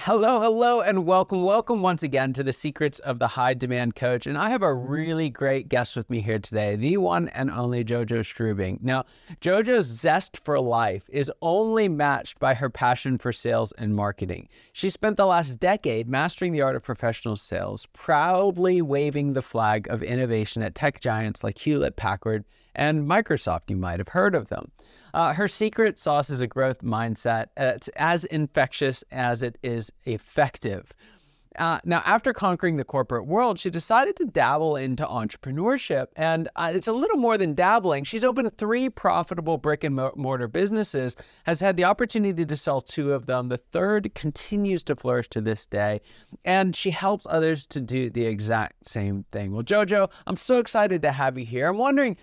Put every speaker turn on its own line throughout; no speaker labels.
Hello, hello, and welcome once again to the Secrets of the High Demand Coach. And I have a really great guest with me here today, the one and only JoJo Struebing. Now, JoJo's zest for life is only matched by her passion for sales and marketing. She spent the last decade mastering the art of professional sales, proudly waving the flag of innovation at tech giants like Hewlett-Packard and Microsoft. You might have heard of them. Her secret sauce is a growth mindset. It's as infectious as it is effective. Now, after conquering the corporate world, she decided to dabble into entrepreneurship. And it's a little more than dabbling. She's opened 3 profitable brick-and-mortar businesses, has had the opportunity to sell 2 of them. The third continues to flourish to this day. And she helps others to do the exact same thing. Well, JoJo, I'm so excited to have you here. I'm wondering,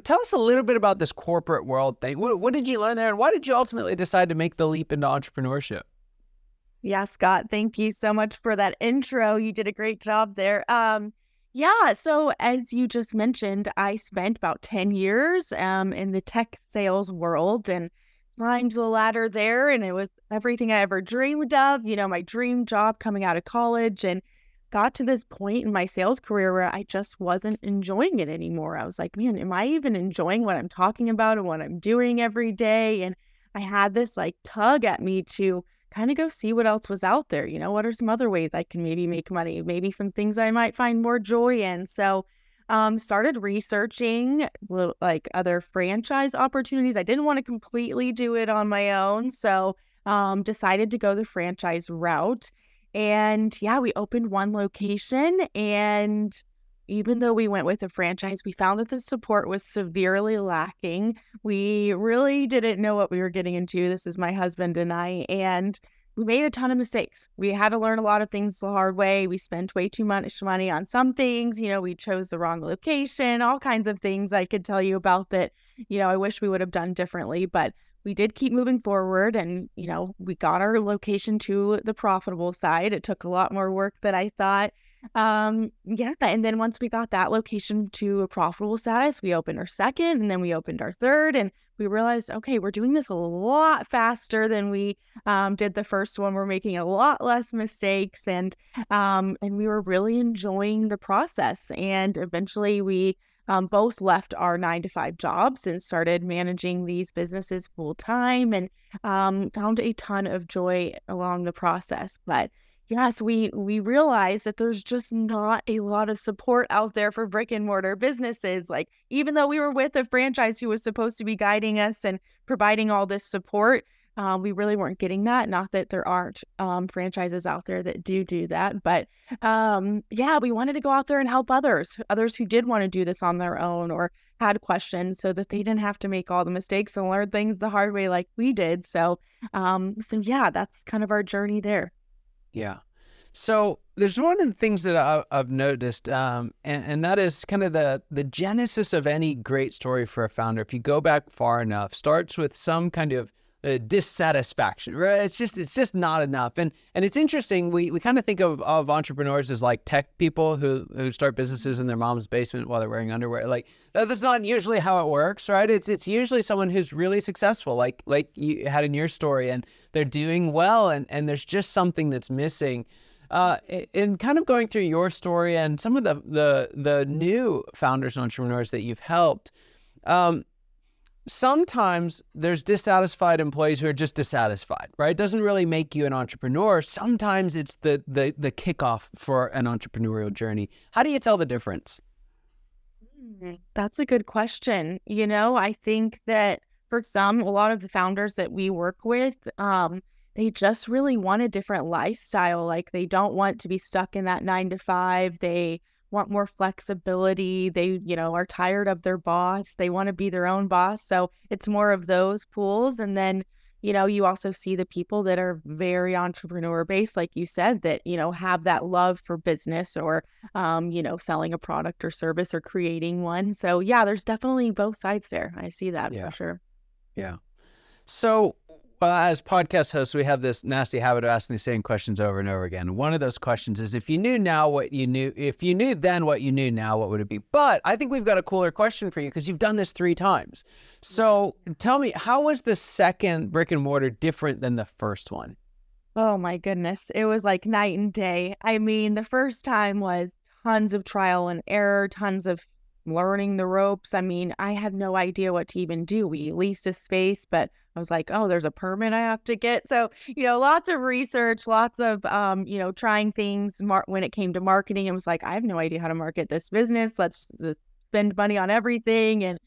tell us a little bit about this corporate world thing. What did you learn there? And why did you ultimately decide to make the leap into entrepreneurship?
Yeah, Scott, thank you so much for that intro. You did a great job there. So as you just mentioned, I spent about 10 years in the tech sales world and climbed the ladder there. And it was everything I ever dreamed of, my dream job coming out of college, and got to this point in my sales career where I just wasn't enjoying it anymore. I was like, man, am I even enjoying what I'm talking about and what I'm doing every day? And I had this tug at me to kind of go see what else was out there. What are some other ways I can maybe make money, maybe some things I might find more joy in. So started researching other franchise opportunities. I didn't want to completely do it on my own. So decided to go the franchise route. And yeah, we opened 1 location, and even though we went with a franchise, we found that the support was severely lacking. We really didn't know what we were getting into. This is my husband and I, and we made a ton of mistakes. We had to learn a lot of things the hard way. We spent way too much money on some things. We chose the wrong location, all kinds of things I could tell you about that, I wish we would have done differently. But we did keep moving forward, and, we got our location to the profitable side. It took a lot more work than I thought. And then once we got that location to a profitable status, we opened our second, and then we opened our third, and we realized, okay, we're doing this a lot faster than we did the first one. We're making a lot less mistakes, and we were really enjoying the process. And eventually we both left our 9-to-5 jobs and started managing these businesses full time, and found a ton of joy along the process. But yes, we realized that there's just not a lot of support out there for brick and mortar businesses. Even though we were with a franchise who was supposed to be guiding us and providing all this support, we really weren't getting that. Not that there aren't franchises out there that do that, but we wanted to go out there and help others who did want to do this on their own or had questions, so that they didn't have to make all the mistakes and learn things the hard way like we did. So that's kind of our journey there.
Yeah. So there's one of the things that I've noticed, and that is kind of the genesis of any great story for a founder. If you go back far enough, starts with some kind of dissatisfaction, right? It's just not enough. And it's interesting. We kind of think of entrepreneurs as like tech people who start businesses in their mom's basement while they're wearing underwear. That's not usually how it works, right? It's usually someone who's really successful, like you had in your story, and they're doing well, and there's just something that's missing. In kind of going through your story and some of the new founders and entrepreneurs that you've helped, sometimes there's dissatisfied employees who are just dissatisfied, right? It doesn't really make you an entrepreneur. Sometimes it's the kickoff for an entrepreneurial journey. How do you tell the difference?
That's a good question. I think that for a lot of the founders that we work with, they just really want a different lifestyle. They don't want to be stuck in that 9-to-5. They want more flexibility. They, are tired of their boss. They want to be their own boss. So it's more of those pools. And then, you also see the people that are very entrepreneur based, like you said, that, have that love for business or, selling a product or service or creating one. So yeah, there's definitely both sides there. I see that for sure.
Yeah. So as podcast hosts, we have this nasty habit of asking the same questions over and over again. One of those questions is, if you knew now what you knew, if you knew then what you knew now, what would it be? But I think we've got a cooler question for you, because you've done this 3 times. So tell me, how was the second brick and mortar different than the first one?
Oh my goodness. It was like night and day. I mean, the first time was tons of trial and error, tons of learning the ropes. I mean, I had no idea what to even do. We leased a space, but I was like, oh, there's a permit I have to get. So, lots of research, lots of, trying things. When it came to marketing, it was like, I have no idea how to market this business. Let's just spend money on everything. And,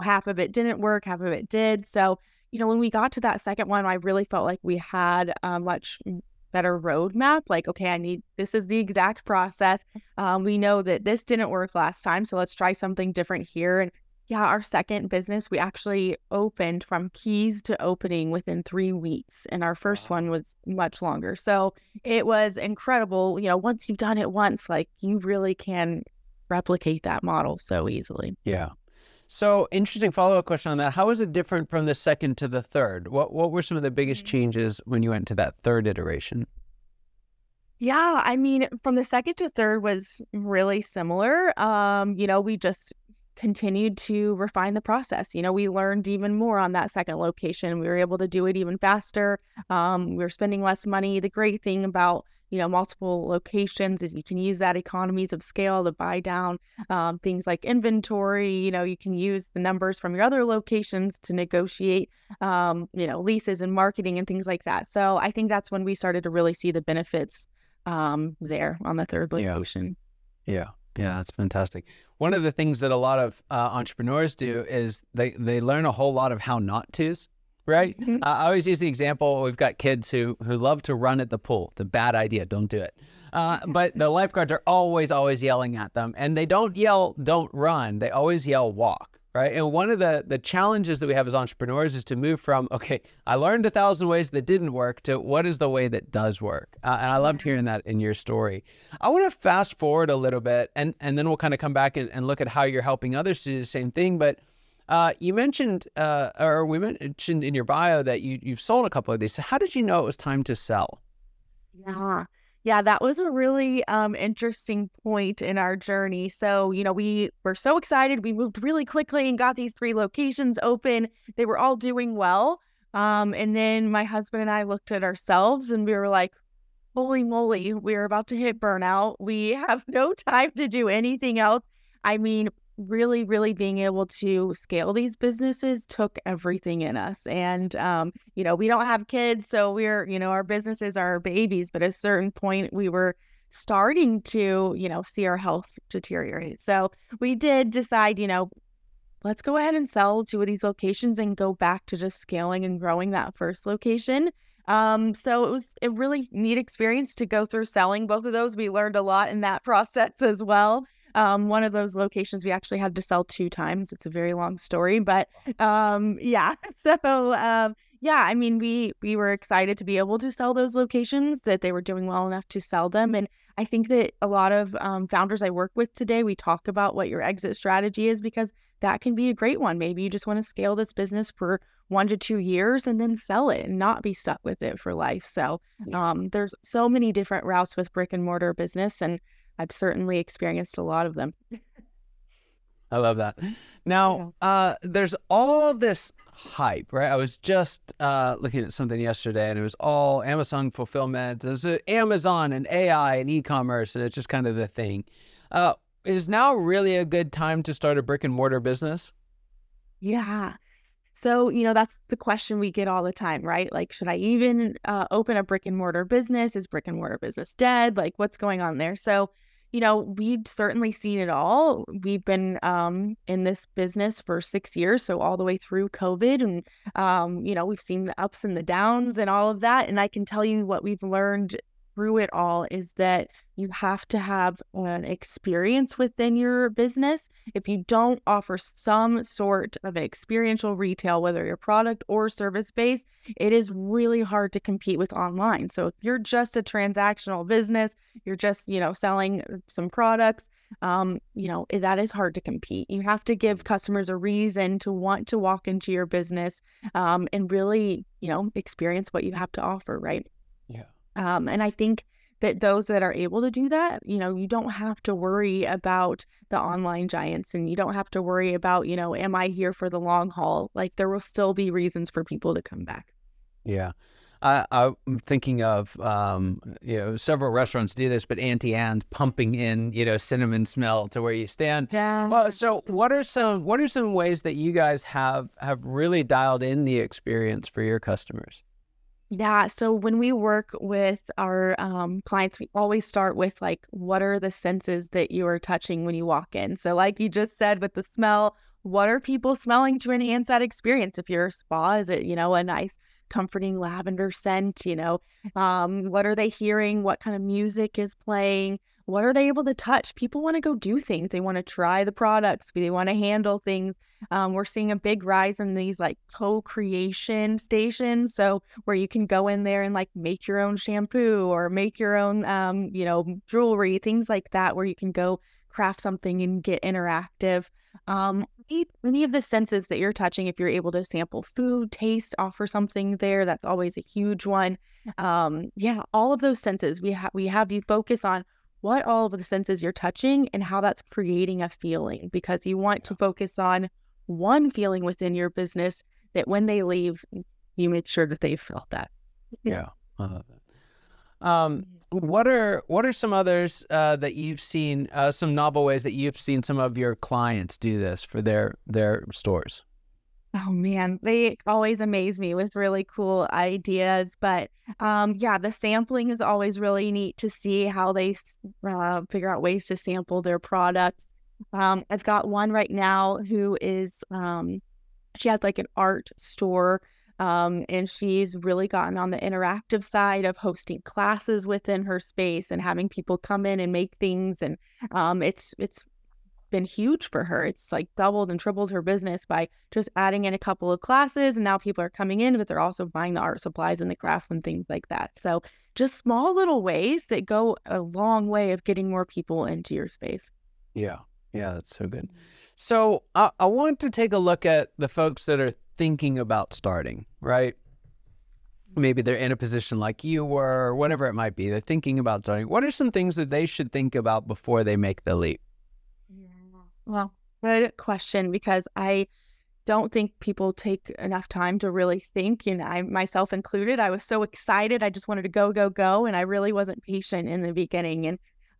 half of it didn't work, half of it did. So, when we got to that second one, I really felt like we had a much better roadmap. Like, okay, this is the exact process. We know that this didn't work last time, so let's try something different here. And yeah, our second business, we actually opened from keys to opening within 3 weeks. And our first one was much longer. So it was incredible. Once you've done it once, like you really can replicate that model so easily.
Yeah. So interesting follow-up question on that. How is it different from the second to the third? What were some of the biggest changes when you went to that third iteration?
Yeah, I mean, from the second to third was really similar. We just continued to refine the process. We learned even more on that second location. We were able to do it even faster. We were spending less money. The great thing about multiple locations is you can use that economies of scale to buy down things like inventory. You can use the numbers from your other locations to negotiate, leases and marketing and things like that. So I think that's when we started to really see the benefits there on the third location.
Yeah, that's fantastic. One of the things that a lot of entrepreneurs do is they learn a whole lot of how not tos. Right? I always use the example, we've got kids who love to run at the pool. It's a bad idea. Don't do it. But the lifeguards are always yelling at them. And they don't yell, don't run. They always yell, walk. Right? And one of the challenges that we have as entrepreneurs is to move from, okay, I learned 1,000 ways that didn't work to what is the way that does work. And I loved hearing that in your story. I want to fast forward a little bit and then we'll kind of come back and look at how you're helping others to do the same thing. But you mentioned, or we mentioned in your bio that you've sold a couple of these. So how did you know it was time to sell?
Yeah, that was a really interesting point in our journey. So, we were so excited. We moved really quickly and got these 3 locations open. They were all doing well. And then my husband and I looked at ourselves and we were like, holy moly, we're about to hit burnout. We have no time to do anything else. I mean, really, really being able to scale these businesses took everything in us. And, we don't have kids, so we're, our businesses are our babies, but at a certain point we were starting to, see our health deteriorate. So we did decide, let's go ahead and sell 2 of these locations and go back to just scaling and growing that first location. So it was a really neat experience to go through selling both of those. We learned a lot in that process as well. One of those locations we actually had to sell 2 times. It's a very long story, but yeah. So I mean, we were excited to be able to sell those locations, that they were doing well enough to sell them. And I think that a lot of founders I work with today, we talk about what your exit strategy is, because that can be a great one. Maybe you just want to scale this business for 1 to 2 years and then sell it and not be stuck with it for life. So there's so many different routes with brick and mortar business, and I've certainly experienced a lot of them.
I love that. Now, there's all this hype, right? I was just looking at something yesterday, and it was all Amazon fulfillment. There's Amazon and AI and e-commerce, and it's just kind of the thing. Is now really a good time to start a brick and mortar business?
Yeah. So, that's the question we get all the time, right? Like, should I even open a brick and mortar business? Is brick and mortar business dead? Like, what's going on there? So, we've certainly seen it all. We've been in this business for 6 years, so all the way through COVID. And, we've seen the ups and the downs and all of that. And I can tell you what we've learned through it all is that you have to have an experience within your business. If you don't offer some sort of an experiential retail, whether you're product or service based, it is really hard to compete with online. So if you're just a transactional business, you're just, selling some products, that is hard to compete. You have to give customers a reason to want to walk into your business and really, experience what you have to offer, right?
Yeah.
And I think that those that are able to do that, you don't have to worry about the online giants, and you don't have to worry about, am I here for the long haul? Like, there will still be reasons for people to come back.
Yeah. I'm thinking of, several restaurants do this, but Auntie Anne's pumping in, cinnamon smell to where you stand.
Yeah.
Well, so what are some ways that you guys have really dialed in the experience for your customers?
Yeah. So when we work with our clients, we always start with like, what are the senses that you are touching when you walk in? So like you just said with the smell, what are people smelling to enhance that experience? If you're a spa, is it, a nice comforting lavender scent? What are they hearing? What kind of music is playing? What are they able to touch? People want to go do things. They want to try the products. They want to handle things. We're seeing a big rise in these like co-creation stations. So where you can go in there and like make your own shampoo or make your own, jewelry, things like that, where you can go craft something and get interactive. Any of the senses that you're touching, if you're able to sample food, taste, offer something there, that's always a huge one. All of those senses, we have you focus on what all of the senses you're touching and how that's creating a feeling, because you want to focus on one feeling within your business that when they leave, you make sure that they felt that.
Yeah, I love that. What are some others that you've seen, some novel ways that you've seen some of your clients do this for their stores?
Oh man, they always amaze me with really cool ideas. But the sampling is always really neat to see how they figure out ways to sample their products. I've got one right now who is, she has like an art store, and she's really gotten on the interactive side of hosting classes within her space and having people come in and make things. And it's been huge for her. It's like doubled and tripled her business by just adding in a couple of classes. And now people are coming in, but they're also buying the art supplies and the crafts and things like that. So just small little ways that go a long way of getting more people into your space.
Yeah. Yeah, that's so good. So I want to take a look at the folks that are thinking about starting, right? Maybe they're in a position like you were, or whatever it might be. They're thinking about starting. What are some things that they should think about before they make the leap?
Well, good question, because I don't think people take enough time to really think, and I myself included. I was so excited. I just wanted to go, go, go, and I really wasn't patient in the beginning.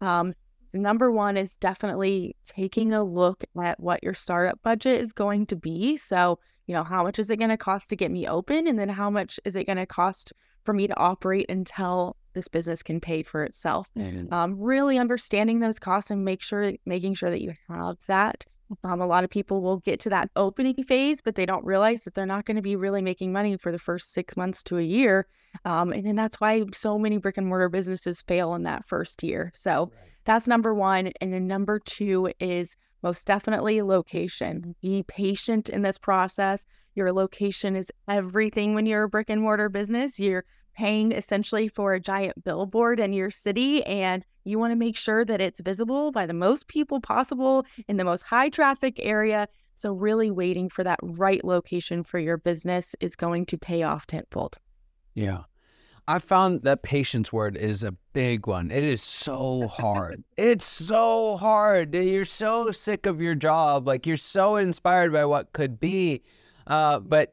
And number one is definitely taking a look at what your startup budget is going to be. So, how much is it going to cost to get me open? And then how much is it going to cost for me to operate until this business can pay for itself? Really understanding those costs and making sure that you have that. A lot of people will get to that opening phase, but they don't realize that they're not going to be really making money for the first 6 months to a year. And then that's why so many brick and mortar businesses fail in that first year. So that's number one. And then number two is most definitely location. Be patient in this process. Your location is everything when you're a brick and mortar business. You're paying essentially for a giant billboard in your city, and you want to make sure that it's visible by the most people possible in the most high traffic area. So really waiting for that right location for your business is going to pay off tenfold.
Yeah. I found that patience word is a big one. It is so hard. It's so hard. You're so sick of your job. Like, you're so inspired by what could be. But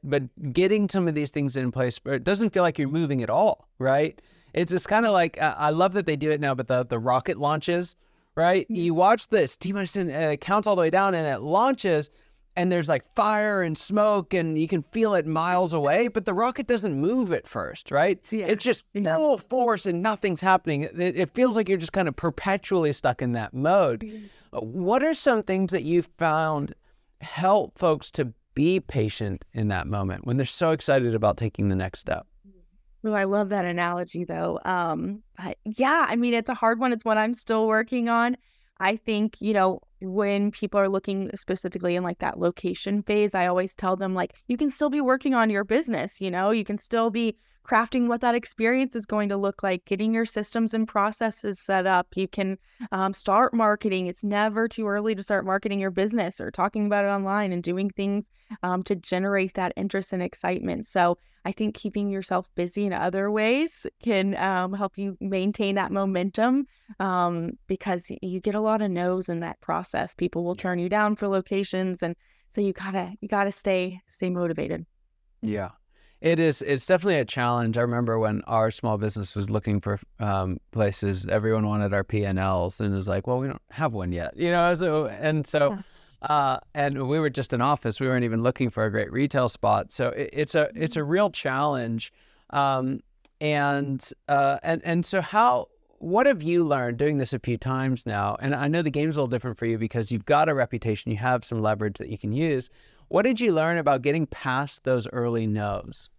getting some of these things in place, it doesn't feel like you're moving at all, right? It's just kind of like, I love that they do it now, but the rocket launches, right? You watch this, T-minus counts all the way down and it launches, and there's like fire and smoke and you can feel it miles away, but the rocket doesn't move at first, right? Yeah. It's just full force and nothing's happening. It feels like you're just kind of perpetually stuck in that mode. What are some things that you've found help folks to be patient in that moment when they're so excited about taking the next step?
Oh, I love that analogy though. It's a hard one. It's one I'm still working on. I think, when people are looking specifically in like that location phase, I always tell them like, you can still be working on your business, you can still be crafting what that experience is going to look like, getting your systems and processes set up. You can start marketing. It's never too early to start marketing your business or talking about it online and doing things to generate that interest and excitement. So I think keeping yourself busy in other ways can help you maintain that momentum, because you get a lot of no's in that process. People will turn you down for locations, and so you gotta stay motivated.
Yeah. It's definitely a challenge. I remember when our small business was looking for places, everyone wanted our P&Ls, and it was like, well, we don't have one yet, and we were just an office. We weren't even looking for a great retail spot. So it's a real challenge. So what have you learned doing this a few times now? And I know the game's a little different for you because you've got a reputation, you have some leverage that you can use. What did you learn about getting past those early no's?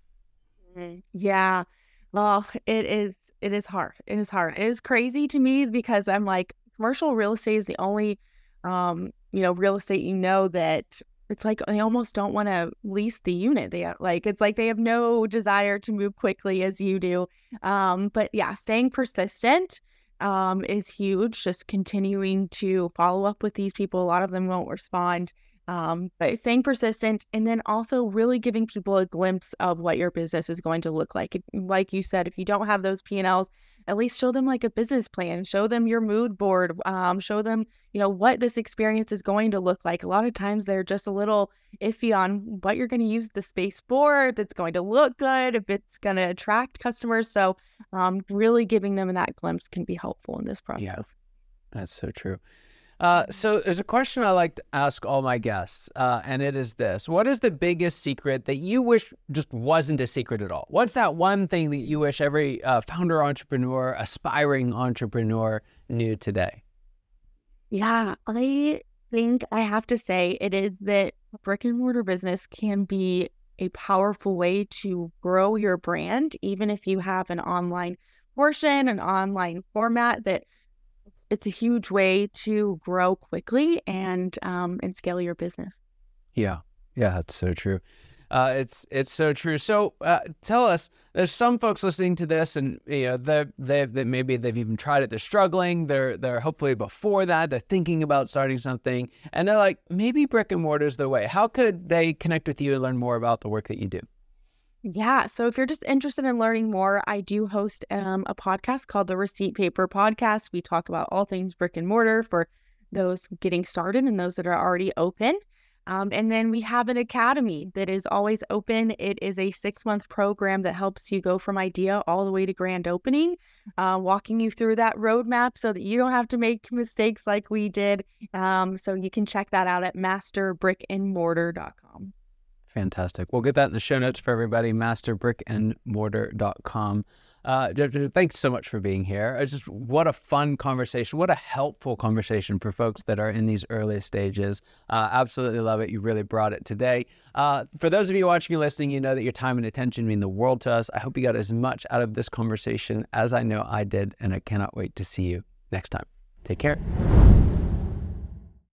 Yeah. Well, it is hard. It is hard. It is crazy to me because I'm like, commercial real estate is the only, real estate, that it's like they almost don't want to lease the unit. It's like they have no desire to move quickly as you do. But yeah, staying persistent is huge. Just continuing to follow up with these people. A lot of them won't respond. But staying persistent, and then also really giving people a glimpse of what your business is going to look like. Like you said, if you don't have those P&Ls, at least show them like a business plan, show them your mood board, show them, what this experience is going to look like. A lot of times they're just a little iffy on what you're going to use the space for, if it's going to look good, if it's going to attract customers. So really giving them that glimpse can be helpful in this process.
Yeah, that's so true. So there's a question I like to ask all my guests, and it is this. What is the biggest secret that you wish just wasn't a secret at all? What's that one thing that you wish every founder entrepreneur, aspiring entrepreneur knew today?
Yeah, I think I have to say it is that brick and mortar business can be a powerful way to grow your brand, even if you have an online portion, an online format, that it's a huge way to grow quickly and scale your business.
Yeah, that's so true. It's so true. So tell us, there's some folks listening to this, and they maybe they've even tried it. They're struggling. They're hopefully before that they're thinking about starting something, and they're like, maybe brick and mortar is the way. How could they connect with you and learn more about the work that you do?
Yeah. So if you're just interested in learning more, I do host a podcast called the Receipt Paper Podcast. We talk about all things brick and mortar for those getting started and those that are already open. And then we have an academy that is always open. It is a 6-month program that helps you go from idea all the way to grand opening, walking you through that roadmap so that you don't have to make mistakes like we did. So you can check that out at masterbrickandmortar.com.
Fantastic. We'll get that in the show notes for everybody, masterbrickandmortar.com. Thanks so much for being here. It's just what a fun conversation. What a helpful conversation for folks that are in these early stages. Absolutely love it. You really brought it today. For those of you watching and listening, you know that your time and attention mean the world to us. I hope you got as much out of this conversation as I know I did, and I cannot wait to see you next time. Take care.